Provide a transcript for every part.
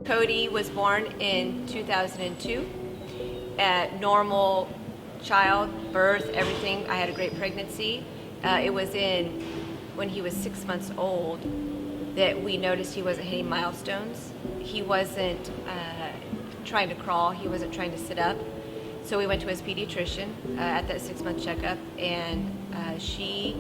Cody was born in 2002. Normal child, birth, everything. I had a great pregnancy. It was when he was 6 months old that we noticed he wasn't hitting milestones. He wasn't trying to crawl. He wasn't trying to sit up. So we went to his pediatrician at that 6-month checkup, and she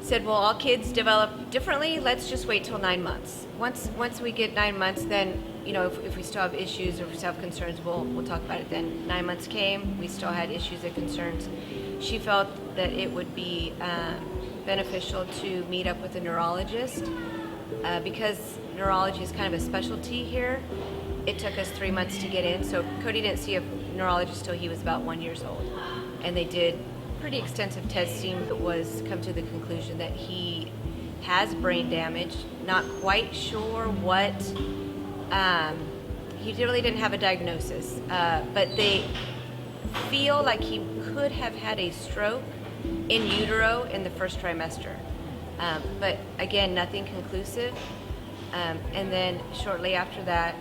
said, well, all kids develop differently. Let's just wait till 9 months. Once we get 9 months, then, you know, if we still have issues or if we still have concerns, we'll talk about it then. 9 months came, we still had issues and concerns. She felt that it would be beneficial to meet up with a neurologist because neurology is kind of a specialty here. It took us 3 months to get in, so Cody didn't see a neurologist till he was about 1 year old. And they did pretty extensive testing that was come to the conclusion that he has brain damage. Not quite sure what, he really didn't have a diagnosis, but they feel like he could have had a stroke in utero in the first trimester. But again, nothing conclusive. And then shortly after that,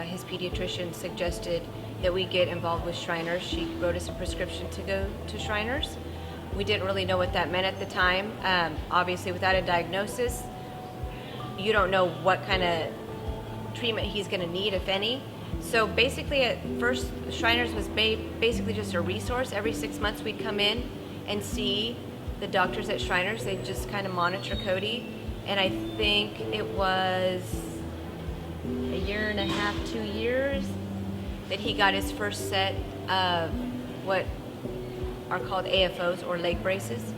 his pediatrician suggested that we get involved with Shriners. She wrote us a prescription to go to Shriners. We didn't really know what that meant at the time. Obviously, without a diagnosis, you don't know what kind of treatment he's going to need, if any. So basically, at first, Shriners was basically just a resource. Every 6 months, we'd come in and see the doctors at Shriners. They'd just kind of monitor Cody. And I think it was a year and a half, 2 years, that he got his first set of what are called AFOs, or leg braces,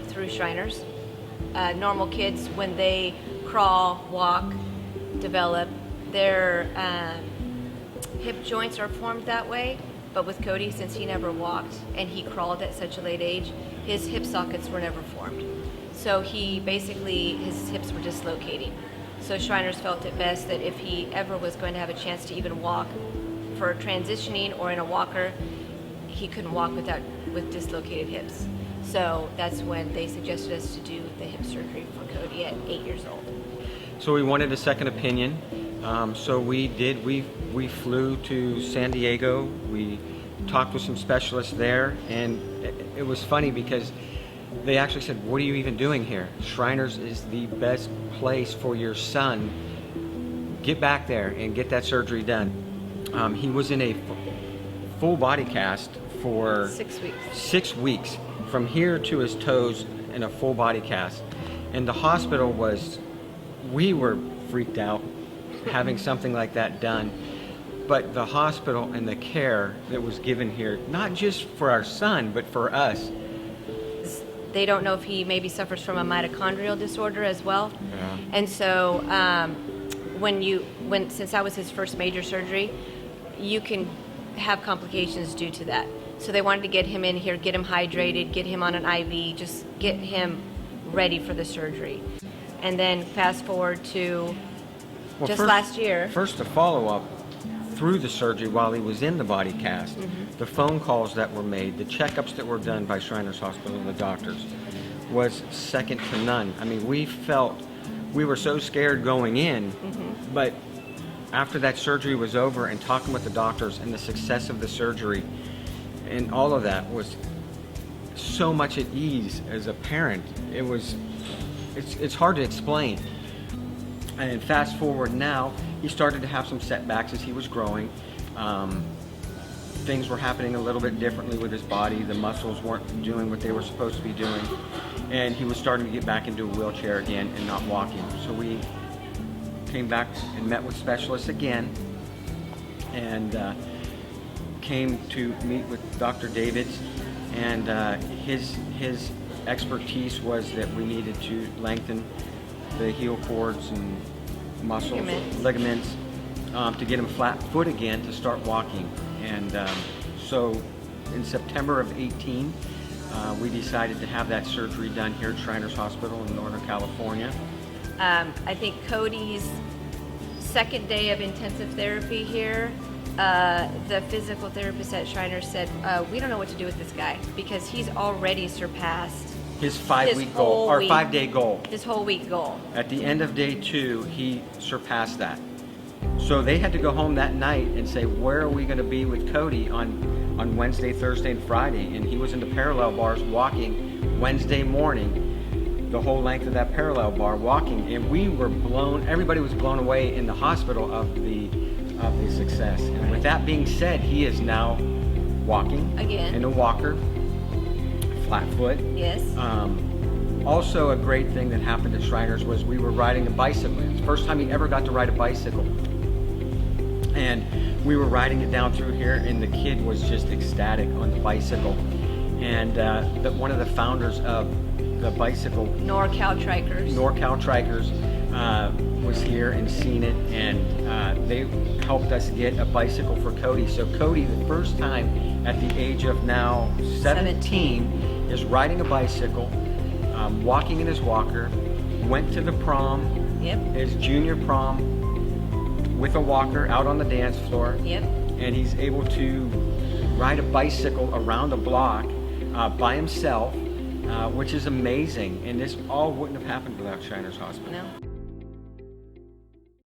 through Shriners. Normal kids, when they crawl, walk, develop, their hip joints are formed that way. But with Cody, since he never walked and he crawled at such a late age, his hip sockets were never formed. So his hips were dislocating. So Shriners felt it best that if he ever was going to have a chance to even walk for transitioning or in a walker, he couldn't walk with dislocated hips. So that's when they suggested us to do the hip surgery for Cody at 8 years old. So we wanted a second opinion. So we did. We flew to San Diego. We talked with some specialists there, and it was funny because they actually said, what are you even doing here? Shriners is the best place for your son. Get back there and get that surgery done. He was in a full body cast for 6 weeks. 6 weeks, from here to his toes in a full body cast. And the hospital we were freaked out having something like that done. But the hospital and the care that was given here, not just for our son, but for us. They don't know if he maybe suffers from a mitochondrial disorder as well. Yeah. And so since that was his first major surgery, you can have complications due to that. So they wanted to get him in here, get him hydrated, get him on an IV, just get him ready for the surgery. And then fast forward to last year. First, the follow-up through the surgery while he was in the body cast, the phone calls that were made, the checkups that were done by Shriners Hospital and the doctors was second to none. I mean, we were so scared going in, but after that surgery was over and talking with the doctors and the success of the surgery and all of that was so much at ease as a parent. It's hard to explain. And fast forward now, he started to have some setbacks as he was growing. Things were happening a little bit differently with his body. The muscles weren't doing what they were supposed to be doing. And he was starting to get back into a wheelchair again and not walking. So we came back and met with specialists again and came to meet with Dr. Davids. And his expertise was that we needed to lengthen the heel cords and muscles, ligaments, to get him flat foot again to start walking. And so in September of 18, we decided to have that surgery done here at Shriners Hospital in Northern California. I think Cody's second day of intensive therapy here, the physical therapist at Shriners said, we don't know what to do with this guy because he's already surpassed his 5-week goal, or 5-day goal. His whole week goal. At the end of day 2, he surpassed that. So they had to go home that night and say, where are we going to be with Cody on Wednesday, Thursday, and Friday? And he was in the parallel bars walking Wednesday morning, the whole length of that parallel bar walking. And we were everybody was blown away in the hospital of the success. And with that being said, he is now walking again in a walker, flat foot. Yes. Also, a great thing that happened at Shriners was we were riding a bicycle. It's the first time he ever got to ride a bicycle. And we were riding it down through here, and the kid was just ecstatic on the bicycle. And one of the founders of the bicycle, NorCal Trikers, was here and seen it, and they helped us get a bicycle for Cody. So Cody, the first time at the age of now 17, is riding a bicycle, walking in his walker, went to the prom, his junior prom, with a walker out on the dance floor. And he's able to ride a bicycle around a block by himself, which is amazing. And this all wouldn't have happened without Shriners Hospital. No.